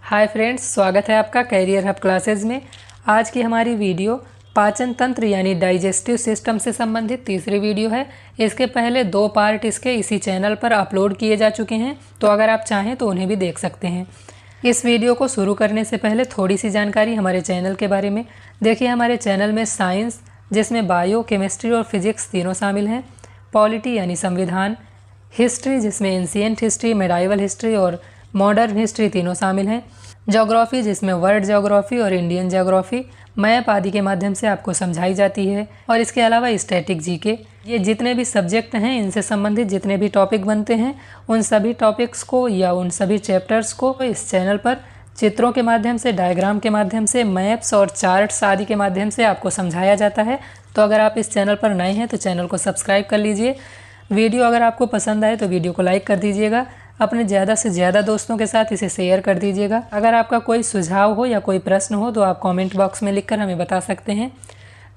Hi friends, स्वागत है आपका कैरियर हब क्लासेस में। आज की हमारी वीडियो पाचन तंत्र यानी डाइजेस्टिव सिस्टम से संबंधित तीसरी वीडियो है। इसके पहले 2 पार्ट इसके इसी चैनल पर अपलोड किए जा चुके हैं, तो अगर आप चाहें तो उन्हें भी देख सकते हैं। इस वीडियो को शुरू करने से पहले थोड़ी सी जानकारी हमारे चैनल के बारे में। देखिए, हमारे चैनल में साइंस, जिसमें बायो, केमिस्ट्री और फिजिक्स तीनों शामिल हैं, पॉलिटी यानी संविधान, हिस्ट्री जिसमें एंशिएंट हिस्ट्री, मेडाइवल हिस्ट्री और मॉडर्न हिस्ट्री तीनों शामिल हैं, ज्योग्राफी जिसमें वर्ल्ड ज्योग्राफी और इंडियन ज्योग्राफी, मैप आदि के माध्यम से आपको समझाई जाती है, और इसके अलावा स्टैटिक जीके। ये जितने भी सब्जेक्ट हैं, इनसे संबंधित जितने भी टॉपिक बनते हैं, उन सभी टॉपिक्स को या उन सभी चैप्टर्स को इस चैनल पर चित्रों के माध्यम से, डायग्राम के माध्यम से, मैप्स और चार्ट्स आदि के माध्यम से आपको समझाया जाता है। तो अगर आप इस चैनल पर नए हैं तो चैनल को सब्सक्राइब कर लीजिए। वीडियो अगर आपको पसंद आए तो वीडियो को लाइक कर दीजिएगा। अपने ज़्यादा से ज़्यादा दोस्तों के साथ इसे शेयर कर दीजिएगा। अगर आपका कोई सुझाव हो या कोई प्रश्न हो तो आप कमेंट बॉक्स में लिखकर हमें बता सकते हैं।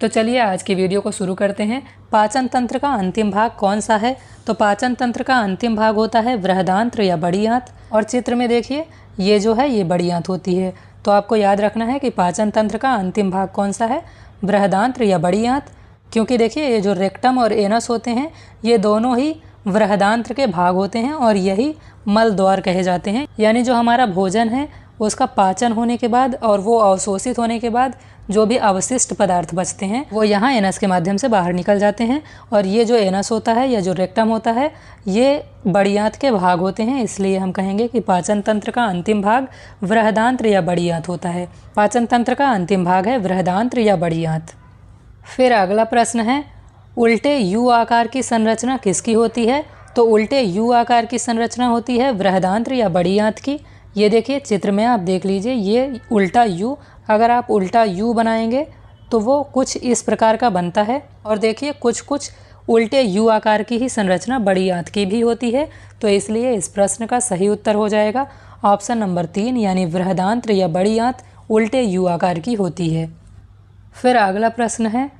तो चलिए आज की वीडियो को शुरू करते हैं। पाचन तंत्र का अंतिम भाग कौन सा है? तो पाचन तंत्र का अंतिम भाग होता है बृहदांत्र या बड़ी आंत। और चित्र में देखिए, ये जो है ये बड़ी आंत होती है। तो आपको याद रखना है कि पाचन तंत्र का अंतिम भाग कौन सा है, बृहदांत्र या बड़ी आंत। क्योंकि देखिए, ये जो रेक्टम और एनस होते हैं, ये दोनों ही बृहदांत्र के भाग होते हैं और यही मल द्वार कहे जाते हैं। यानी जो हमारा भोजन है उसका पाचन होने के बाद और वो अवशोषित होने के बाद जो भी अवशिष्ट पदार्थ बचते हैं वो यहाँ एनस के माध्यम से बाहर निकल जाते हैं। और ये जो एनस होता है या जो रेक्टम होता है, ये बड़ी आंत के भाग होते हैं। इसलिए हम कहेंगे कि पाचन तंत्र का अंतिम भाग बृहदांत्र या बड़ी आंत होता है। पाचन तंत्र का अंतिम भाग है बृहदांत्र या बड़ी आंत। फिर अगला प्रश्न है, उल्टे यू आकार की संरचना किसकी होती है? तो उल्टे यू आकार की संरचना होती है बृहदांत्र या बड़ी आंत की। ये देखिए, चित्र में आप देख लीजिए, ये उल्टा यू, अगर आप उल्टा यू बनाएंगे तो वो कुछ इस प्रकार का बनता है। और देखिए, कुछ उल्टे यू आकार की ही संरचना बड़ी आंत की भी होती है। तो इसलिए इस प्रश्न का सही उत्तर हो जाएगा ऑप्शन नंबर 3, यानी बृहदांत्र या बड़ी आंत उल्टे यू आकार की होती है। फिर अगला प्रश्न है,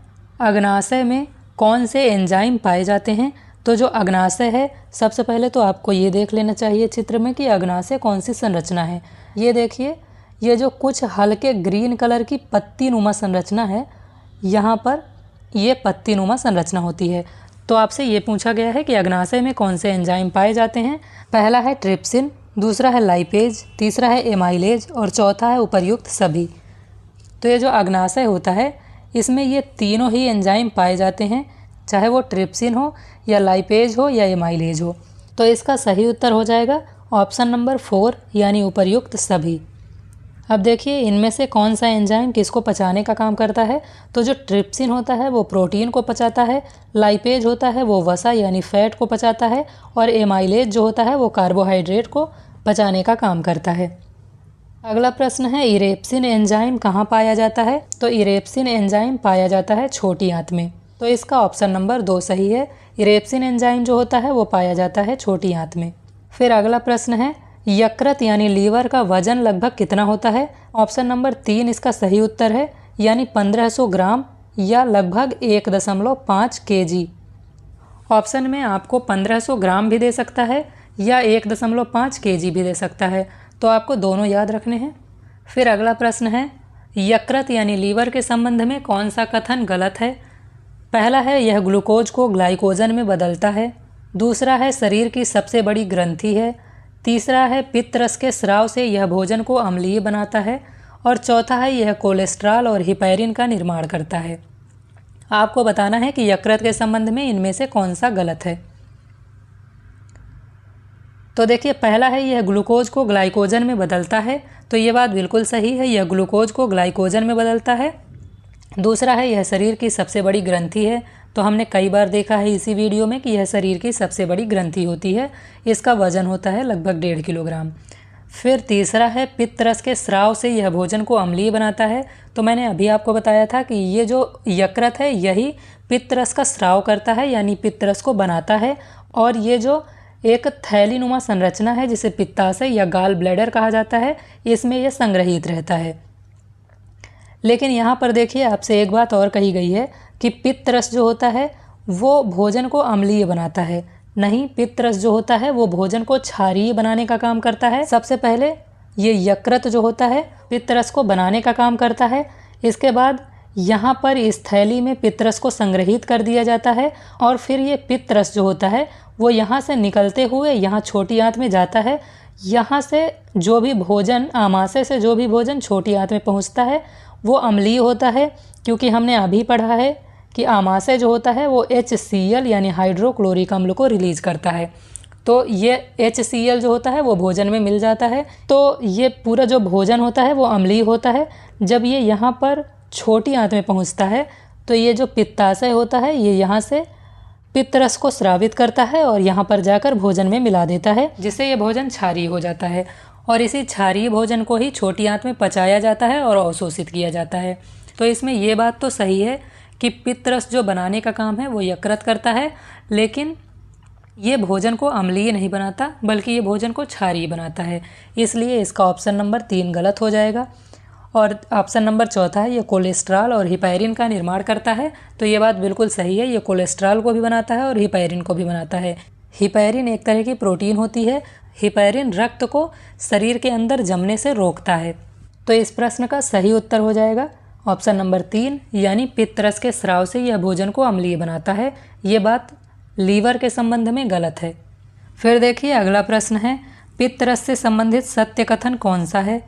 अग्नाशय में कौन से एंजाइम पाए जाते हैं? तो जो अग्नाशय है, सबसे पहले तो आपको ये देख लेना चाहिए चित्र में कि अग्नाशय कौन सी संरचना है। ये देखिए, ये जो कुछ हल्के ग्रीन कलर की पत्ती नुमा संरचना है, यहाँ पर ये पत्ती नुमा संरचना होती है। तो आपसे ये पूछा गया है कि अग्नाशय में कौन से एंजाइम पाए जाते हैं। पहला है ट्रिप्सिन, दूसरा है लाइपेज, तीसरा है एमाइलेज और चौथा है उपर्युक्त सभी। तो ये जो अग्नाशय होता है, इसमें ये तीनों ही एंजाइम पाए जाते हैं, चाहे वो ट्रिप्सिन हो या लाइपेज हो या एमाइलेज हो। तो इसका सही उत्तर हो जाएगा ऑप्शन नंबर 4, यानी उपर्युक्त सभी। अब देखिए, इनमें से कौन सा एंजाइम किसको पचाने का काम करता है? तो जो ट्रिप्सिन होता है वो प्रोटीन को पचाता है, लाइपेज होता है वो वसा यानी फैट को पचाता है, और एमाइलेज जो होता है वो कार्बोहाइड्रेट को पचाने का काम करता है। अगला प्रश्न है, इरेप्सिन एंजाइम कहाँ पाया जाता है? तो इरेप्सिन एंजाइम पाया जाता है छोटी आंत में। तो इसका ऑप्शन नंबर 2 सही है। इरेप्सिन एंजाइम जो होता है वो पाया जाता है छोटी आंत में। फिर अगला प्रश्न है, यकृत यानी लीवर का वजन लगभग कितना होता है? ऑप्शन नंबर 3 इसका सही उत्तर है, यानी 1500 ग्राम या लगभग 1.5 kg। ऑप्शन में आपको 1500 ग्राम भी दे सकता है या 1.5 kg भी दे सकता है, तो आपको दोनों याद रखने हैं। फिर अगला प्रश्न है, यकृत यानी लीवर के संबंध में कौन सा कथन गलत है? पहला है, यह ग्लूकोज को ग्लाइकोजन में बदलता है। दूसरा है, शरीर की सबसे बड़ी ग्रंथि है। तीसरा है, पित्त रस के स्राव से यह भोजन को अम्लीय बनाता है। और चौथा है, यह कोलेस्ट्रॉल और हिपैरिन का निर्माण करता है। आपको बताना है कि यकृत के संबंध में इनमें से कौन सा गलत है। तो देखिए, पहला है, यह ग्लूकोज को ग्लाइकोजन में बदलता है। तो ये बात बिल्कुल सही है, यह ग्लूकोज को ग्लाइकोजन में बदलता है। दूसरा है, यह शरीर की सबसे बड़ी ग्रंथि है। तो हमने कई बार देखा है इसी वीडियो में कि यह शरीर की सबसे बड़ी ग्रंथि होती है। इसका वजन होता है लगभग 1.5 किलोग्राम। फिर तीसरा है, पित्त रस के स्राव से यह भोजन को अम्लीय बनाता है। तो मैंने अभी आपको बताया था कि ये जो यकृत है यही पित्त रस का स्राव करता है, यानी पित्त रस को बनाता है। और ये जो एक थैलीनुमा संरचना है जिसे पित्ताशय या गाल ब्लैडर कहा जाता है, इसमें यह संग्रहित रहता है। लेकिन यहाँ पर देखिए, आपसे एक बात और कही गई है कि पित्त रस जो होता है वो भोजन को अम्लीय बनाता है। नहीं, पित्त रस जो होता है वो भोजन को क्षारीय बनाने का काम करता है। सबसे पहले ये यकृत जो होता है पित्तरस को बनाने का काम करता है। इसके बाद यहाँ पर इस थैली में पित्तरस को संग्रहित कर दिया जाता है और फिर ये पित्तरस जो होता है वो यहाँ से निकलते हुए यहाँ छोटी आंत में जाता है। यहाँ से जो भी भोजन, आमाशय से जो भी भोजन छोटी आंत में पहुँचता है वो अम्लीय होता है, क्योंकि हमने अभी पढ़ा है कि आमाशय जो होता है वो HCl यानी हाइड्रोक्लोरिक अम्ल को रिलीज करता है। तो ये HCl जो होता है वो भोजन में मिल जाता है, तो ये पूरा जो भोजन होता है वो अम्लीय होता है। जब ये यहाँ पर छोटी आंत में पहुँचता है तो ये जो पित्ताशय होता है ये यहाँ से पित्तरस को स्रावित करता है और यहाँ पर जाकर भोजन में मिला देता है, जिससे ये भोजन क्षारीय हो जाता है और इसी क्षारीय भोजन को ही छोटी आंत में पचाया जाता है और अवशोषित किया जाता है। तो इसमें ये बात तो सही है कि पित्तरस जो बनाने का काम है वो यकृत करता है, लेकिन ये भोजन को अम्लीय नहीं बनाता बल्कि ये भोजन को क्षारीय बनाता है। इसलिए इसका ऑप्शन नंबर 3 गलत हो जाएगा। और ऑप्शन नंबर 4 है, ये कोलेस्ट्रॉल और हिपैरिन का निर्माण करता है। तो ये बात बिल्कुल सही है, ये कोलेस्ट्रॉल को भी बनाता है और हिपैरिन को भी बनाता है। हिपैरिन एक तरह की प्रोटीन होती है। हिपैरिन रक्त को शरीर के अंदर जमने से रोकता है। तो इस प्रश्न का सही उत्तर हो जाएगा ऑप्शन नंबर 3, यानी पित्तरस के स्राव से यह भोजन को अम्लीय बनाता है। ये बात लीवर के संबंध में गलत है। फिर देखिए अगला प्रश्न है, पित्तरस से संबंधित सत्य कथन कौन सा है?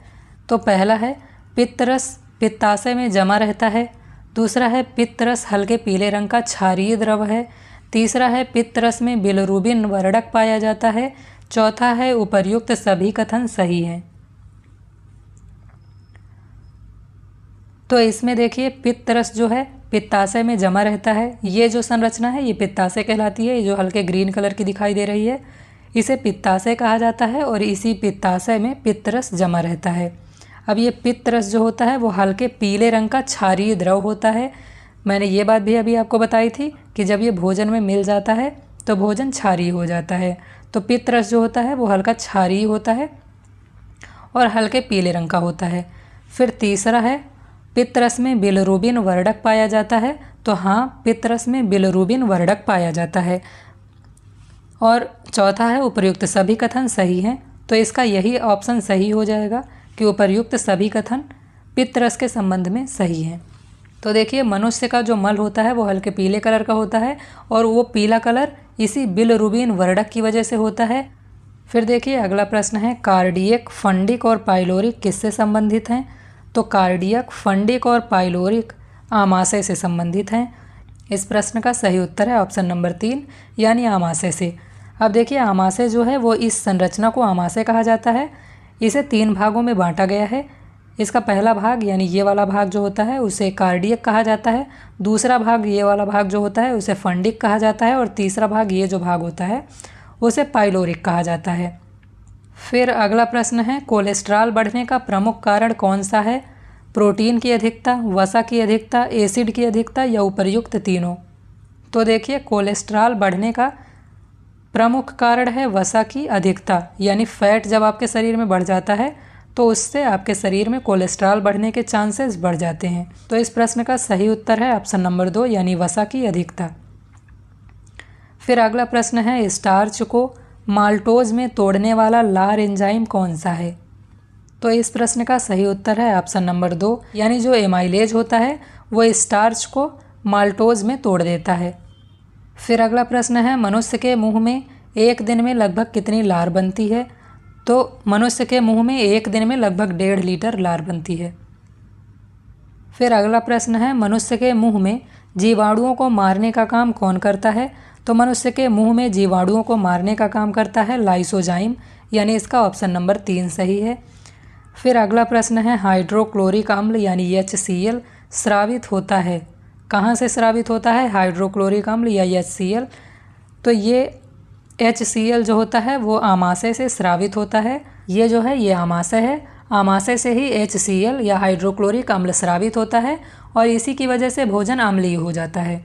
तो पहला है पित्तरस पित्ताशय में जमा रहता है। दूसरा है पित्तरस हल्के पीले रंग का क्षारीय द्रव है। तीसरा है पित्तरस में बिलिरुबिन वर्णक पाया जाता है। चौथा है उपर्युक्त सभी कथन सही हैं। तो इसमें देखिए पित्तरस जो है पित्ताशय में जमा रहता है। ये जो संरचना है ये पित्ताशय कहलाती है। ये जो हल्के ग्रीन कलर की दिखाई दे रही है इसे पित्ताशय कहा जाता है और इसी पित्ताशय में पित्तरस जमा रहता है। अब ये पित्तरस जो होता है वो हल्के पीले रंग का क्षारीय द्रव होता है। मैंने ये बात भी अभी आपको बताई थी कि जब ये भोजन में मिल जाता है तो भोजन क्षारीय हो जाता है। तो पित्तरस जो होता है वो हल्का क्षारीय होता है और हल्के पीले रंग का होता है। फिर तीसरा है पित्तरस में बिलिरुबिन वर्णक पाया जाता है। तो हाँ, पित्तरस में बिलिरुबिन वर्णक पाया जाता है। और चौथा है उपर्युक्त सभी कथन सही हैं। तो इसका यही ऑप्शन सही हो जाएगा कि उपर्युक्त सभी कथन पित्तरस के संबंध में सही हैं। तो देखिए मनुष्य का जो मल होता है वो हल्के पीले कलर का होता है और वो पीला कलर इसी बिलिरुबिन वर्णक की वजह से होता है। फिर देखिए अगला प्रश्न है, कार्डियक, फंडिक और पाइलोरिक किससे संबंधित हैं? तो कार्डियक, फंडिक और पाइलोरिक आमाशय से संबंधित हैं। इस प्रश्न का सही उत्तर है ऑप्शन नंबर 3, यानी आमाशय से। अब देखिए आमाशय जो है वो इस संरचना को आमाशय कहा जाता है। इसे 3 भागों में बांटा गया है। इसका पहला भाग यानी ये वाला भाग जो होता है उसे कार्डियक कहा जाता है। दूसरा भाग ये वाला भाग जो होता है उसे फंडिक कहा जाता है और तीसरा भाग ये जो भाग होता है उसे पाइलोरिक कहा जाता है। फिर अगला प्रश्न है, कोलेस्ट्रॉल बढ़ने का प्रमुख कारण कौन सा है? प्रोटीन की अधिकता, वसा की अधिकता, एसिड की अधिकता या उपर्युक्त तीनों? तो देखिए कोलेस्ट्रॉल बढ़ने का प्रमुख कारण है वसा की अधिकता, यानी फैट जब आपके शरीर में बढ़ जाता है तो उससे आपके शरीर में कोलेस्ट्रॉल बढ़ने के चांसेस बढ़ जाते हैं। तो इस प्रश्न का सही उत्तर है ऑप्शन नंबर 2, यानी वसा की अधिकता। फिर अगला प्रश्न है, स्टार्च को माल्टोज में तोड़ने वाला लार एंजाइम कौन सा है? तो इस प्रश्न का सही उत्तर है ऑप्शन नंबर 2, यानी जो एमाइलेज होता है वो स्टार्च को माल्टोज में तोड़ देता है। फिर अगला प्रश्न है, मनुष्य के मुंह में एक दिन में लगभग कितनी लार बनती है? तो मनुष्य के मुंह में एक दिन में लगभग 1.5 लीटर लार बनती है। फिर अगला प्रश्न है, मनुष्य के मुंह में जीवाणुओं को मारने का काम कौन करता है? तो मनुष्य के मुंह में जीवाणुओं को मारने का काम करता है लाइसोजाइम, यानी इसका ऑप्शन नंबर 3 सही है। फिर अगला प्रश्न है, हाइड्रोक्लोरिक अम्ल यानी HCl स्रावित होता है, कहाँ से स्रावित होता है? हाइड्रोक्लोरिक अम्ल या HCl? तो ये HCl जो होता है वो आमाशय से स्रावित होता है। ये जो है ये आमाशय है, आमाशय से ही HCl या हाइड्रोक्लोरिक अम्ल स्रावित होता है और इसी की वजह से भोजन अम्लीय हो जाता है।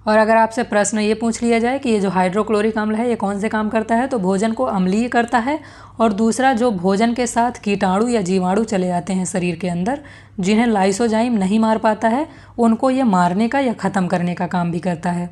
और अगर आपसे प्रश्न ये पूछ लिया जाए कि ये जो हाइड्रोक्लोरिक अम्ल है ये कौन से काम करता है, तो भोजन को अम्लीय करता है और दूसरा जो भोजन के साथ कीटाणु या जीवाणु चले आते हैं शरीर के अंदर जिन्हें लाइसोजाइम नहीं मार पाता है उनको ये मारने का या ख़त्म करने का काम भी करता है।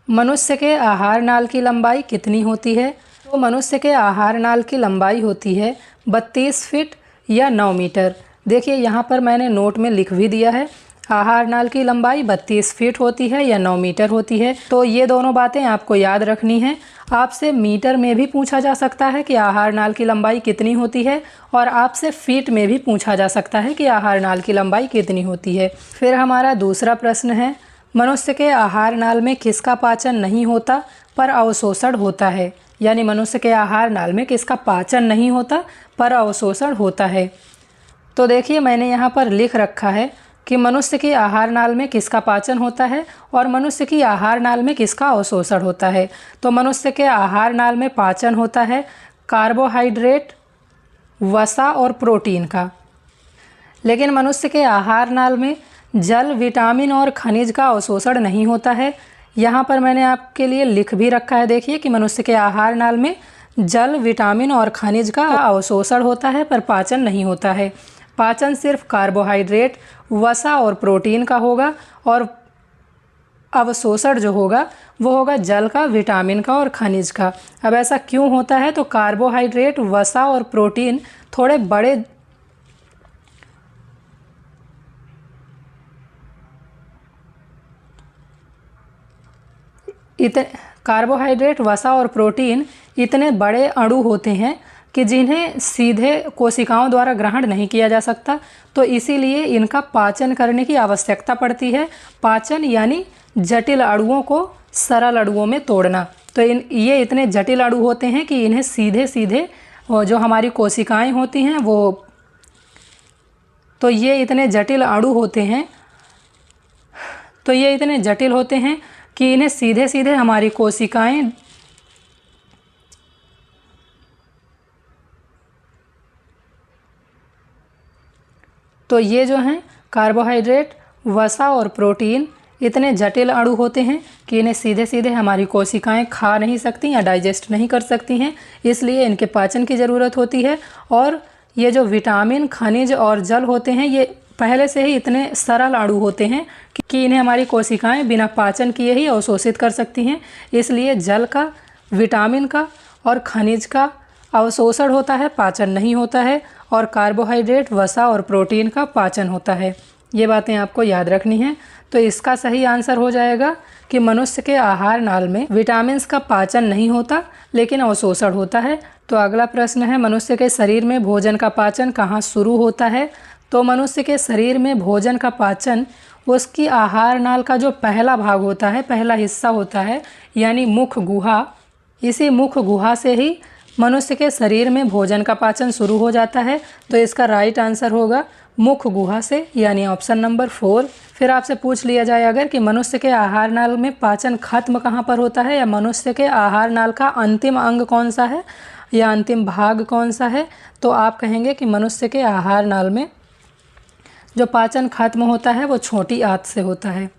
मनुष्य के आहार नाल की लंबाई कितनी होती है? तो मनुष्य के आहार नाल की लंबाई होती है 32 फीट या 9 मीटर। देखिए यहाँ पर मैंने नोट में लिख भी दिया है, आहार नाल की लंबाई 32 फीट होती है या 9 मीटर होती है। तो ये दोनों बातें आपको याद रखनी है। आपसे मीटर में भी पूछा जा सकता है कि आहार नाल की लंबाई कितनी होती है, और आपसे फीट में भी पूछा जा सकता है कि आहार नाल की लंबाई कितनी होती है। फिर हमारा दूसरा प्रश्न है, मनुष्य के आहार नाल में किसका पाचन नहीं होता पर अवशोषण होता है। यानी मनुष्य के आहार नाल में किसका पाचन नहीं होता पर अवशोषण होता है। तो देखिए मैंने यहाँ पर लिख रखा है कि मनुष्य की आहार नाल में किसका पाचन होता है और मनुष्य की आहार नाल में किसका अवशोषण होता है। तो मनुष्य के आहार नाल में पाचन होता है कार्बोहाइड्रेट, वसा और प्रोटीन का। लेकिन मनुष्य के आहार नाल में जल, विटामिन और खनिज का अवशोषण नहीं होता है। यहाँ पर मैंने आपके लिए लिख भी रखा है, देखिए कि मनुष्य के आहार नाल में जल, विटामिन और खनिज का अवशोषण होता है पर पाचन नहीं होता है। पाचन सिर्फ कार्बोहाइड्रेट, वसा और प्रोटीन का होगा, और अवशोषण जो होगा वो होगा जल का, विटामिन का और खनिज का। अब ऐसा क्यों होता है? तो कार्बोहाइड्रेट, वसा और प्रोटीन थोड़े बड़े कार्बोहाइड्रेट, वसा और प्रोटीन इतने बड़े अणु होते हैं कि जिन्हें सीधे कोशिकाओं द्वारा ग्रहण नहीं किया जा सकता। तो इसीलिए इनका पाचन करने की आवश्यकता पड़ती है। पाचन यानी जटिल अणुओं को सरल अणुओं में तोड़ना। तो ये इतने जटिल अणु होते हैं कि इन्हें सीधे सीधे जो हमारी कोशिकाएं होती हैं तो ये इतने जटिल अणु होते हैं कि इन्हें सीधे सीधे हमारी कोशिकाएं तो ये जो हैं कार्बोहाइड्रेट, वसा और प्रोटीन इतने जटिल अणु होते हैं कि इन्हें सीधे सीधे हमारी कोशिकाएं खा नहीं सकती या डाइजेस्ट नहीं कर सकती हैं। इसलिए इनके पाचन की ज़रूरत होती है। और ये जो विटामिन, खनिज और जल होते हैं ये पहले से ही इतने सरल अणु होते हैं कि इन्हें हमारी कोशिकाएं बिना पाचन किए ही अवशोषित कर सकती हैं। इसलिए जल का, विटामिन का और खनिज का अवशोषण होता है, पाचन नहीं होता है। और कार्बोहाइड्रेट, वसा और प्रोटीन का पाचन होता है। ये बातें आपको याद रखनी हैं। तो इसका सही आंसर हो जाएगा कि मनुष्य के आहार नाल में विटामिन्स का पाचन नहीं होता लेकिन अवशोषण होता है। तो अगला प्रश्न है, मनुष्य के शरीर में भोजन का पाचन कहाँ शुरू होता है। तो मनुष्य के शरीर में भोजन का पाचन उसकी आहार नाल का जो पहला भाग होता है, पहला हिस्सा होता है, यानी मुख गुहा। इसी मुख गुहा से ही मनुष्य के शरीर में भोजन का पाचन शुरू हो जाता है। तो इसका राइट आंसर होगा मुख गुहा से, यानी ऑप्शन नंबर 4। फिर आपसे पूछ लिया जाए अगर कि मनुष्य के आहार नाल में पाचन खत्म कहाँ पर होता है, या मनुष्य के आहार नाल का अंतिम अंग कौन सा है या अंतिम भाग कौन सा है, तो आप कहेंगे कि मनुष्य के आहार नाल में जो पाचन खत्म होता है वो छोटी आंत से होता है।